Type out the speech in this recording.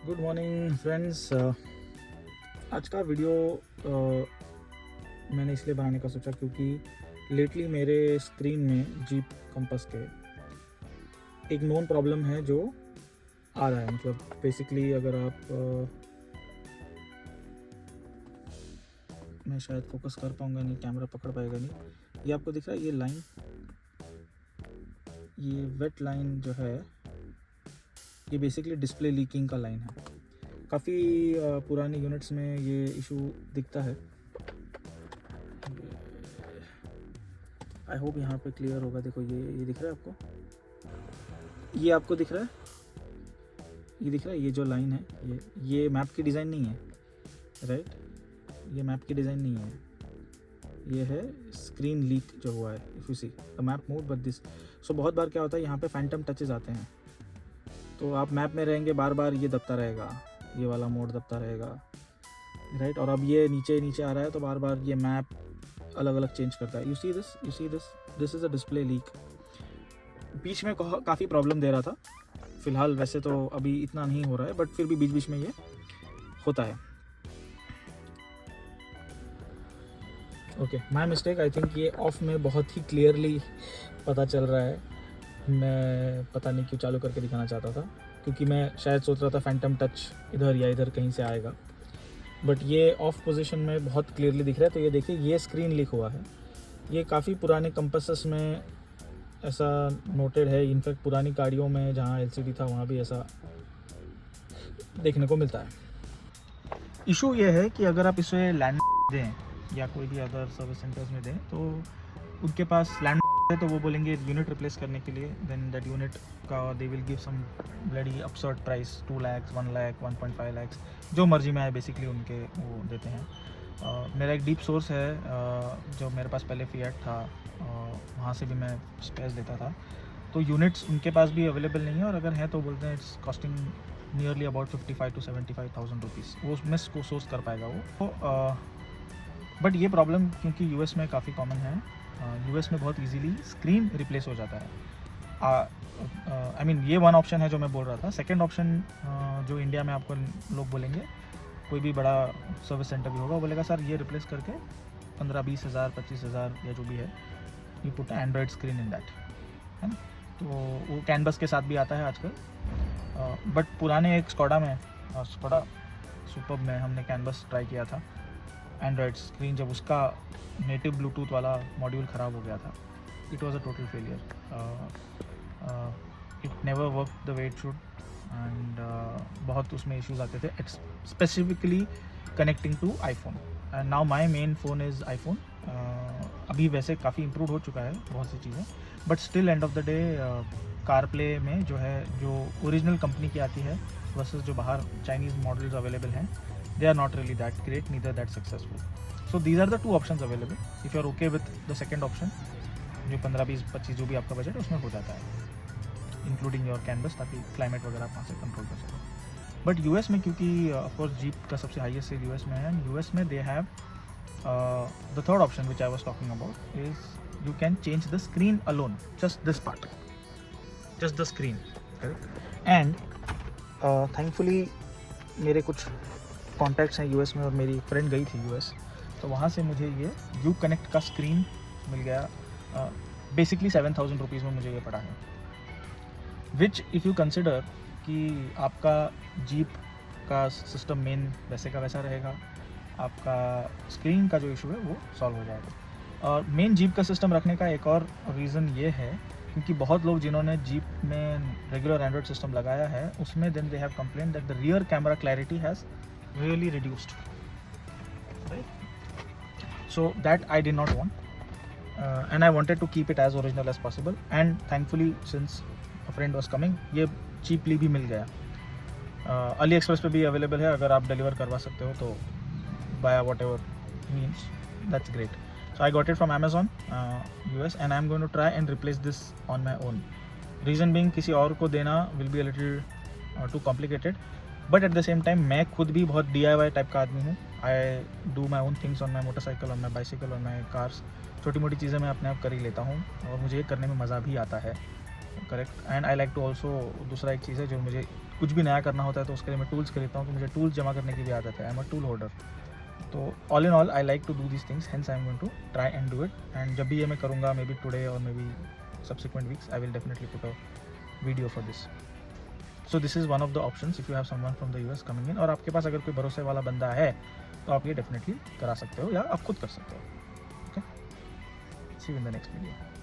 Good morning friends. आज का video मैंने इसलिए बनाने का सोचा क्योंकि लेटली मेरे स्क्रीन में जीप कंपास के एक नोन प्रॉब्लम है जो आ रहा है। मतलब बेसिकली अगर आप मैं शायद फोकस कर पाऊँगा नहीं, कैमरा पकड़ पाएगा नहीं। ये आपको दिख रहा है, ये लाइन, ये वेट लाइन जो है ये बेसिकली डिस्प्ले लीकिंग का लाइन है। काफ़ी पुराने यूनिट्स में ये इशू दिखता है। आई होप यहाँ पे क्लियर होगा। देखो ये दिख रहा है आपको, ये आपको दिख रहा है, ये दिख रहा है, ये जो लाइन है ये मैप की डिज़ाइन नहीं है, राइट? ये मैप की डिज़ाइन नहीं है, ये है स्क्रीन लीक जो हुआ है। If you see the map move but this. So बहुत बार क्या होता है, यहाँ पे फैंटम टचेज आते हैं, तो आप मैप में रहेंगे, बार बार ये दबता रहेगा, ये वाला मोड दबता रहेगा, राइट? और अब ये नीचे नीचे आ रहा है तो बार बार ये मैप अलग अलग चेंज करता है। You see this is a display leak. बीच में काफ़ी प्रॉब्लम दे रहा था, फ़िलहाल वैसे तो अभी इतना नहीं हो रहा है, बट फिर भी बीच बीच में ये होता है। Okay, my mistake. I think ये ऑफ में बहुत ही क्लियरली पता चल रहा है। मैं पता नहीं क्यों चालू करके दिखाना चाहता था, क्योंकि मैं शायद सोच रहा था फैंटम टच इधर या इधर कहीं से आएगा, बट ये ऑफ पोजीशन में बहुत क्लियरली दिख रहा है। तो ये देखिए, ये स्क्रीन लीक हुआ है। ये काफ़ी पुराने कंपासेस में ऐसा नोटेड है। इनफैक्ट पुरानी गाड़ियों में जहाँ एलसीडी था वहाँ भी ऐसा देखने को मिलता है। इशू ये है कि अगर आप इसे लैंड दें या कोई भी अदर सर्विस सेंटर्स में दें, तो उनके पास लैंड है तो वो बोलेंगे यूनिट रिप्लेस करने के लिए, देन दैट यूनिट का they will give some bloody absurd price, 2 lakh, 1 lakh, 1.5 lakh, जो मर्जी में आए बेसिकली उनके वो देते हैं। मेरा एक डीप सोर्स है जो मेरे पास पहले फिएट था, वहाँ से भी मैं स्पेस लेता था, तो यूनिट्स उनके पास भी अवेलेबल नहीं है, और अगर है तो बोलते हैं it's costing nearly about 55 to 75,000 rupees. वो उसमें को सोर्स कर पाएगा वो तो, बट ये प्रॉब्लम क्योंकि यूएस में काफ़ी कॉमन है। यूएस में बहुत इजीली स्क्रीन रिप्लेस हो जाता है। आई मीन ये वन ऑप्शन है जो मैं बोल रहा था। सेकंड ऑप्शन जो इंडिया में आपको लोग बोलेंगे, कोई भी बड़ा सर्विस सेंटर भी होगा, वो बोलेगा सर ये रिप्लेस करके 15-20 हज़ार 25 हज़ार या जो भी है, you put Android screen in that, है ना? तो वो कैनवस के साथ भी आता है आजकल। बट पुराने एक स्कोडा सुपर में हमने कैनवस ट्राई किया था एंड्रॉयड स्क्रीन, जब उसका नेटिव ब्लूटूथ वाला मॉड्यूल ख़राब हो गया था। It was a total failure. It never work the way it should, and बहुत उसमें इश्यूज आते थे, specifically connecting to iPhone. And now my main phone is iPhone. अभी वैसे काफ़ी इम्प्रूव हो चुका है बहुत सी चीज़ें, but still end of the day car play में जो है, जो ओरिजिनल कंपनी की आती है वर्सेस जो बाहर चाइनीज़ मॉडल्स अवेलेबल हैं, they are not really that great, neither that successful. So these are the two options available. If you are okay with the second option, जो 15, 20, 25 जो भी आपका बजट है उसमें हो जाता है, इंक्लूडिंग योर कैनवस, ताकि क्लाइमेट वगैरह आप वहाँ से कंट्रोल कर सको। बट यूएस में क्योंकि ऑफकोर्स जीप का सबसे हाईएस्ट सेल यूएस में है, यूएस में they have the third option which I was talking about is you can change the screen alone, just this part, just the screen, and thankfully मेरे कुछ contacts हैं US में, और मेरी friend गई थी यूएस, तो वहाँ से मुझे ये यू कनेक्ट का स्क्रीन मिल गया। बेसिकली 7,000 रुपीज़ में मुझे ये पड़ा है, विच इफ़ यू कंसिडर कि आपका जीप का सिस्टम मेन वैसे का वैसा रहेगा, आपका स्क्रीन का जो इशू है वो सॉल्व हो जाएगा। और मेन जीप का सिस्टम रखने का एक और रीज़न ये है, क्योंकि बहुत लोग जिन्होंने जीप में रेगुलर एंड्रॉयड सिस्टम लगाया है, उसमें then they have complain that the rear camera clarity has really reduced, right? So that I did not want, and I wanted to keep it as original as possible, and thankfully since a friend was coming, ये cheaply भी मिल गया। Ali express पे भी available है, अगर आप deliver करवा सकते हो तो via whatever means, that's great. So I got it from Amazon US, and I'm going to try and replace this on my own. Reason being, किसी और को देना will be a little too complicated, but at the same time मैं खुद भी बहुत DIY type का आदमी हूँ। I do my own things on my motorcycle, on my bicycle, on my cars. छोटी मोटी चीज़ें मैं अपने आप कर ही लेता हूँ, और मुझे ये करने में मज़ा भी आता है। Correct. And I like to also, दूसरा एक चीज़ है जो मुझे कुछ भी नया करना होता है तो उसके लिए मैं टूल्स खरीदता हूँ, तो मुझे टूल्स जमा करने की भी आदत है. I am a tool holder. तो all in all I like to do this things, hence I am going to try and do it. And जब भी ये मैं करूँगा, मे बी टुडे और maybe subsequent weeks, I will definitely put a video for this. So this is one of the options if you have someone from the US coming in, और आपके पास अगर कोई भरोसे वाला बंदा है तो आप ये डेफिनेटली करा सकते हो या आप खुद कर सकते हो. Okay, see you in the next video.